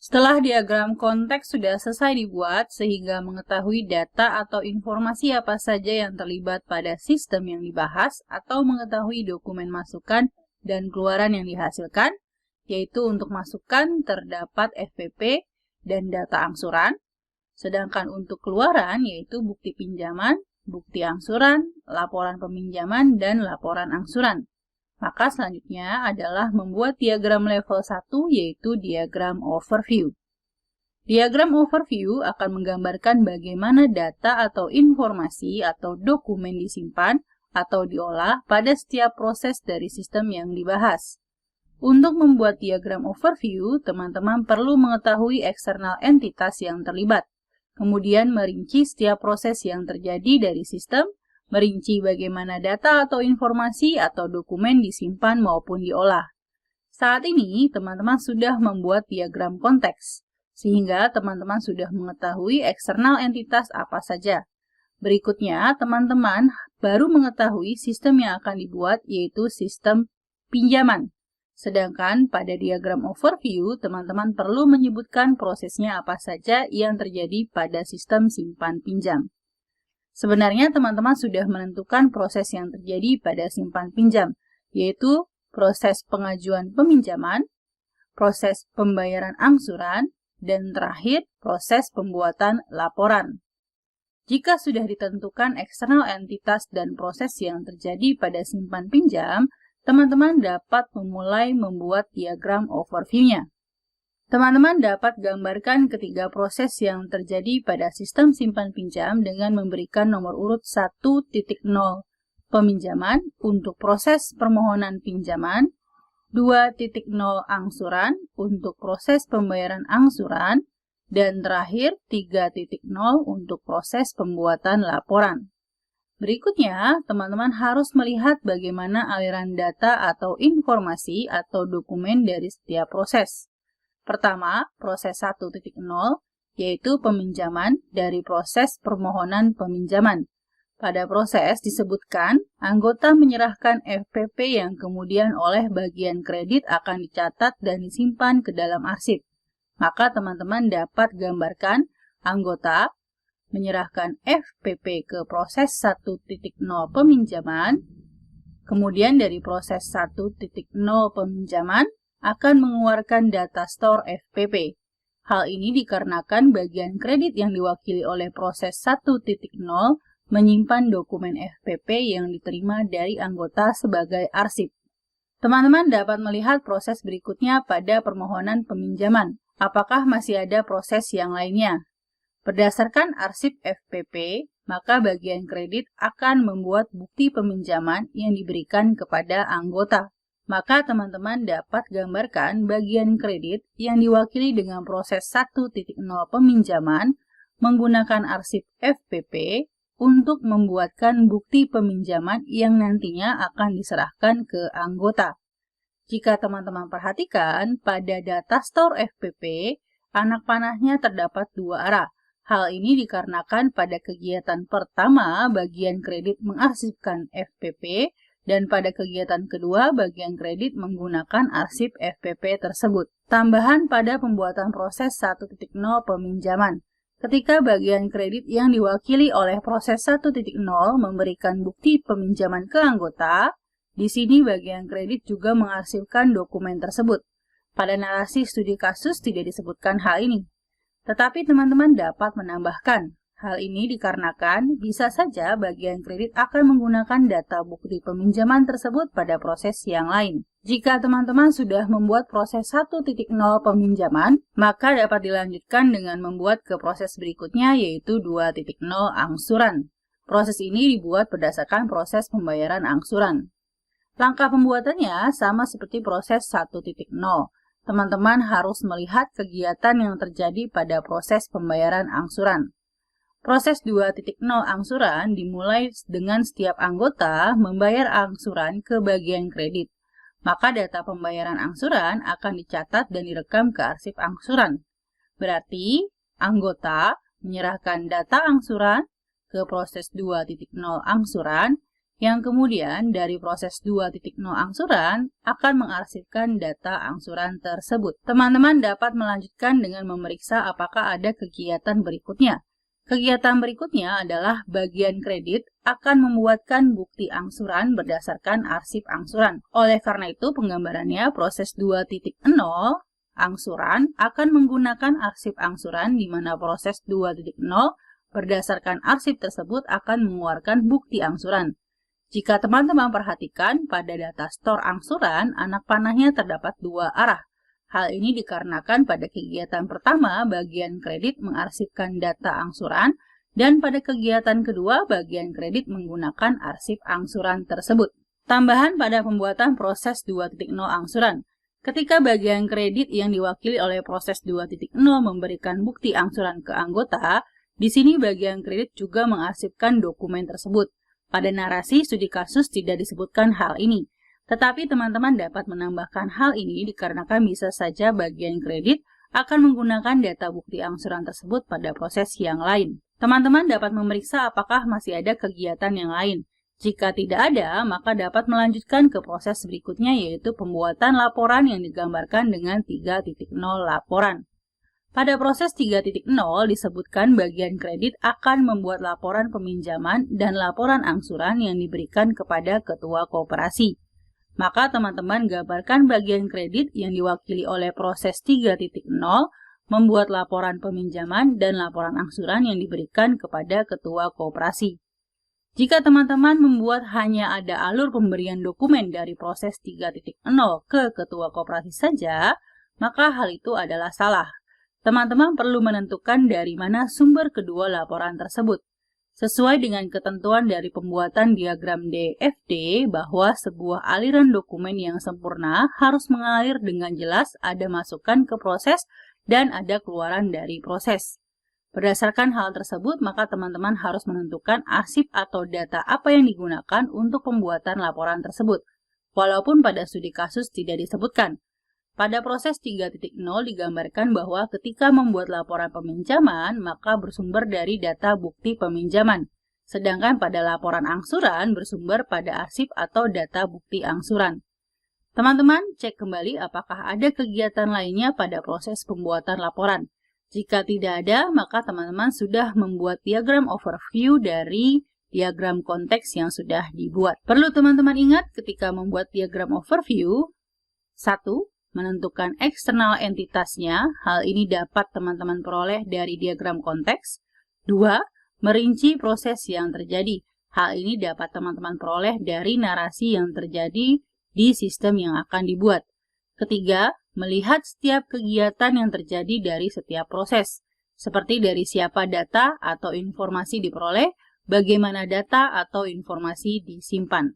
Setelah diagram konteks sudah selesai dibuat, sehingga mengetahui data atau informasi apa saja yang terlibat pada sistem yang dibahas, atau mengetahui dokumen masukan dan keluaran yang dihasilkan, yaitu untuk masukan terdapat FPP dan data angsuran, sedangkan untuk keluaran yaitu bukti pinjaman, bukti angsuran, laporan peminjaman, dan laporan angsuran. Maka selanjutnya adalah membuat diagram level 1 yaitu diagram overview. Diagram overview akan menggambarkan bagaimana data atau informasi atau dokumen disimpan atau diolah pada setiap proses dari sistem yang dibahas. Untuk membuat diagram overview, teman-teman perlu mengetahui eksternal entitas yang terlibat, kemudian merinci setiap proses yang terjadi dari sistem, merinci bagaimana data atau informasi atau dokumen disimpan maupun diolah. Saat ini, teman-teman sudah membuat diagram konteks, sehingga teman-teman sudah mengetahui eksternal entitas apa saja. Berikutnya, teman-teman baru mengetahui sistem yang akan dibuat, yaitu sistem pinjaman. Sedangkan pada diagram overview, teman-teman perlu menyebutkan prosesnya apa saja yang terjadi pada sistem simpan pinjam. Sebenarnya teman-teman sudah menentukan proses yang terjadi pada simpan pinjam, yaitu proses pengajuan peminjaman, proses pembayaran angsuran, dan terakhir proses pembuatan laporan. Jika sudah ditentukan eksternal entitas dan proses yang terjadi pada simpan pinjam, teman-teman dapat memulai membuat diagram overview-nya. Teman-teman dapat gambarkan ketiga proses yang terjadi pada sistem simpan pinjam dengan memberikan nomor urut 1.0 peminjaman untuk proses permohonan pinjaman, 2.0 angsuran untuk proses pembayaran angsuran, dan terakhir 3.0 untuk proses pembuatan laporan. Berikutnya, teman-teman harus melihat bagaimana aliran data atau informasi atau dokumen dari setiap proses. Pertama, proses 1.0, yaitu peminjaman dari proses permohonan peminjaman. Pada proses disebutkan, anggota menyerahkan FPP yang kemudian oleh bagian kredit akan dicatat dan disimpan ke dalam arsip. Maka teman-teman dapat gambarkan anggota menyerahkan FPP ke proses 1.0 peminjaman, kemudian dari proses 1.0 peminjaman, akan mengeluarkan data store FPP. Hal ini dikarenakan bagian kredit yang diwakili oleh proses 1.0 menyimpan dokumen FPP yang diterima dari anggota sebagai arsip. Teman-teman dapat melihat proses berikutnya pada permohonan peminjaman. Apakah masih ada proses yang lainnya? Berdasarkan arsip FPP, maka bagian kredit akan membuat bukti peminjaman yang diberikan kepada anggota. Maka teman-teman dapat gambarkan bagian kredit yang diwakili dengan proses 1.0 peminjaman menggunakan arsip FPP untuk membuatkan bukti peminjaman yang nantinya akan diserahkan ke anggota. Jika teman-teman perhatikan, pada data store FPP, anak panahnya terdapat dua arah. Hal ini dikarenakan pada kegiatan pertama, bagian kredit mengarsipkan FPP, dan pada kegiatan kedua, bagian kredit menggunakan arsip FPP tersebut. Tambahan pada pembuatan proses 1.0 peminjaman. Ketika bagian kredit yang diwakili oleh proses 1.0 memberikan bukti peminjaman ke anggota, di sini bagian kredit juga mengarsipkan dokumen tersebut. Pada narasi studi kasus tidak disebutkan hal ini. Tetapi teman-teman dapat menambahkan, hal ini dikarenakan bisa saja bagian kredit akan menggunakan data bukti peminjaman tersebut pada proses yang lain. Jika teman-teman sudah membuat proses 1.0 peminjaman, maka dapat dilanjutkan dengan membuat ke proses berikutnya yaitu 2.0 angsuran. Proses ini dibuat berdasarkan proses pembayaran angsuran. Langkah pembuatannya sama seperti proses 1.0. Teman-teman harus melihat kegiatan yang terjadi pada proses pembayaran angsuran. Proses 2.0 angsuran dimulai dengan setiap anggota membayar angsuran ke bagian kredit. Maka data pembayaran angsuran akan dicatat dan direkam ke arsip angsuran. Berarti, anggota menyerahkan data angsuran ke proses 2.0 angsuran yang kemudian dari proses 2.0 angsuran akan mengarsipkan data angsuran tersebut. Teman-teman dapat melanjutkan dengan memeriksa apakah ada kegiatan berikutnya. Kegiatan berikutnya adalah bagian kredit akan membuatkan bukti angsuran berdasarkan arsip angsuran. Oleh karena itu, penggambarannya proses 2.0 angsuran akan menggunakan arsip angsuran di mana proses 2.0 berdasarkan arsip tersebut akan mengeluarkan bukti angsuran. Jika teman-teman perhatikan, pada data store angsuran, anak panahnya terdapat dua arah. Hal ini dikarenakan pada kegiatan pertama, bagian kredit mengarsipkan data angsuran, dan pada kegiatan kedua, bagian kredit menggunakan arsip angsuran tersebut. Tambahan pada pembuatan proses 2.0 angsuran. Ketika bagian kredit yang diwakili oleh proses 2.0 memberikan bukti angsuran ke anggota, di sini bagian kredit juga mengarsipkan dokumen tersebut. Pada narasi studi kasus tidak disebutkan hal ini, tetapi teman-teman dapat menambahkan hal ini dikarenakan bisa saja bagian kredit akan menggunakan data bukti angsuran tersebut pada proses yang lain. Teman-teman dapat memeriksa apakah masih ada kegiatan yang lain. Jika tidak ada, maka dapat melanjutkan ke proses berikutnya yaitu pembuatan laporan yang digambarkan dengan 3.0 laporan. Pada proses 3.0 disebutkan bagian kredit akan membuat laporan peminjaman dan laporan angsuran yang diberikan kepada ketua koperasi. Maka teman-teman gambarkan bagian kredit yang diwakili oleh proses 3.0 membuat laporan peminjaman dan laporan angsuran yang diberikan kepada ketua koperasi. Jika teman-teman membuat hanya ada alur pemberian dokumen dari proses 3.0 ke ketua koperasi saja, maka hal itu adalah salah. Teman-teman perlu menentukan dari mana sumber kedua laporan tersebut. Sesuai dengan ketentuan dari pembuatan diagram DFD bahwa sebuah aliran dokumen yang sempurna harus mengalir dengan jelas, ada masukan ke proses dan ada keluaran dari proses. Berdasarkan hal tersebut, maka teman-teman harus menentukan arsip atau data apa yang digunakan untuk pembuatan laporan tersebut, walaupun pada studi kasus tidak disebutkan. Pada proses 3.0 digambarkan bahwa ketika membuat laporan peminjaman, maka bersumber dari data bukti peminjaman. Sedangkan pada laporan angsuran bersumber pada arsip atau data bukti angsuran. Teman-teman, cek kembali apakah ada kegiatan lainnya pada proses pembuatan laporan. Jika tidak ada, maka teman-teman sudah membuat diagram overview dari diagram konteks yang sudah dibuat. Perlu teman-teman ingat ketika membuat diagram overview, 1. Menentukan eksternal entitasnya, hal ini dapat teman-teman peroleh dari diagram konteks. 2. Merinci proses yang terjadi, hal ini dapat teman-teman peroleh dari narasi yang terjadi di sistem yang akan dibuat. 3. Melihat setiap kegiatan yang terjadi dari setiap proses, seperti dari siapa data atau informasi diperoleh, bagaimana data atau informasi disimpan.